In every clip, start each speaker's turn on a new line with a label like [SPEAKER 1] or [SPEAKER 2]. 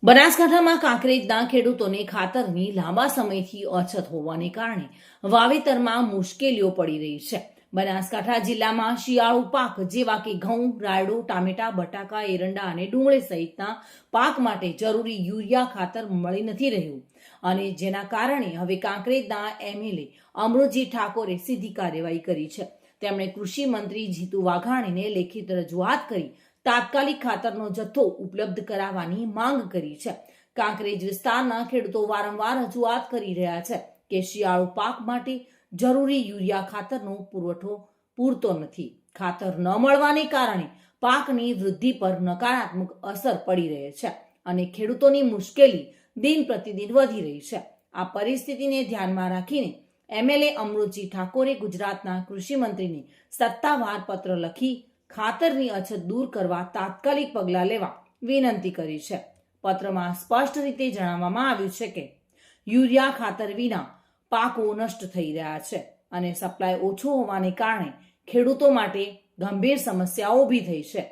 [SPEAKER 1] બનાસકાંઠામાં કાંકરેજના ખેડૂતોને ખાતરની લાંબા સમયથી અછત હોવાને કારણે વાવેતરમાં મુશ્કેલીઓ પડી રહી છે. બનાસકાંઠા જિલ્લામાં શિયાળુ પાક જેવા કે ઘઉં, રાયડો, ટામેટા, બટાકા, એરંડા અને ડુંગળી સહિતના પાક માટે જરૂરી યુરિયા ખાતર મળી નથી રહ્યું અને જેના કારણે હવે કાંકરેજના એમએલએ અમૃતજી ઠાકોરે સીધી કાર્યવાહી કરી છે. તેમણે કૃષિ મંત્રી જીતુ વાઘાણીને લેખિત રજૂઆત કરી તાત્કાલિક ખાતરનો જથ્થો ઉપલબ્ધ કરાવવાની માંગ કરી છે. કાંકરેજ વિસ્તારના ખેડૂતો વારંવાર રજૂઆત કરી રહ્યા છે કે શિયાળુ પાક માટે જરૂરી યુરિયા ખાતરનો પુરવઠો પૂરતો નથી. ખાતર ન મળવાને કારણે પાકની વૃદ્ધિ પર નકારાત્મક અસર પડી રહી છે અને ખેડૂતોની મુશ્કેલી દિન પ્રતિદિન વધી રહી છે. આ પરિસ્થિતિને ધ્યાનમાં રાખીને એમએલએ અમૃતજી ઠાકોરે ગુજરાતના કૃષિ મંત્રીને સત્તાવાર પત્ર લખી ખાતરની અછત દૂર કરવા તાત્કાલિક પગલાં લેવા વિનંતી કરી છે. પત્રમાં સ્પષ્ટ રીતે જણાવવામાં આવ્યું છે કે યુરિયા ખાતર વિના પાકો નષ્ટ થઈ રહ્યા છે અને સપ્લાય ઓછો હોવાને કારણે ખેડૂતો માટે ગંભીર સમસ્યાઓ ઊભી થઈ છે.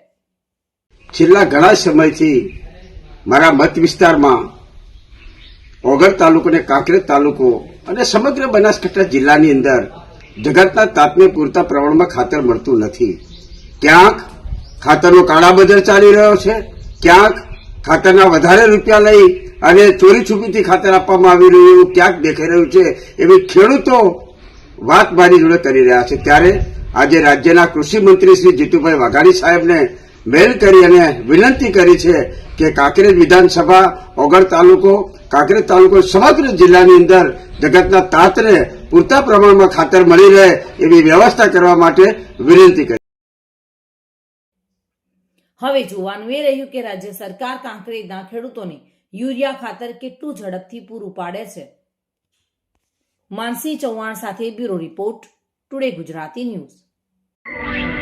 [SPEAKER 2] છેલ્લા ઘણા સમયથી મારા મત વિસ્તારમાં ઓગળ તાલુકો અને કાંકરેજ તાલુકો અને સમગ્ર બનાસકાંઠા જિલ્લાની અંદર જગતના તાપને પૂરતા પ્રમાણમાં ખાતર મળતું નથી. ક્યાંક ખાતરનો કાળાબજાર ચાલી રહ્યો છે, ક્યાંક ખાતરના વધારે રૂપિયા લઈ અને ચોરી છુપીથી ખાતર આપવામાં આવી રહ્યું એવું ક્યાંક દેખાઈ રહ્યું છે. એવી ખેડૂતો વાત મારી જોડે કરી રહ્યા છે. ત્યારે આજે રાજ્યના કૃષિ મંત્રી શ્રી જીતુભાઈ વાઘાણી સાહેબને મેલ કરી અને વિનંતી કરી છે કે કાંકરેજ વિધાનસભા, ઓગળ તાલુકો, કાંકરેજ તાલુકો સમગ્ર જિલ્લાની અંદર જગતના તાતને પૂરતા પ્રમાણમાં ખાતર મળી રહે એવી વ્યવસ્થા કરવા માટે વિનંતી કરી.
[SPEAKER 1] હવે જોવાનું એ રહ્યું કે રાજ્ય સરકાર કાંકરેજના ખેડૂતોને યુરિયા ખાતર કેટલું ઝડપથી પૂરું પાડે છે. માનસી ચૌહાણ સાથે bureau report, today Gujarati news.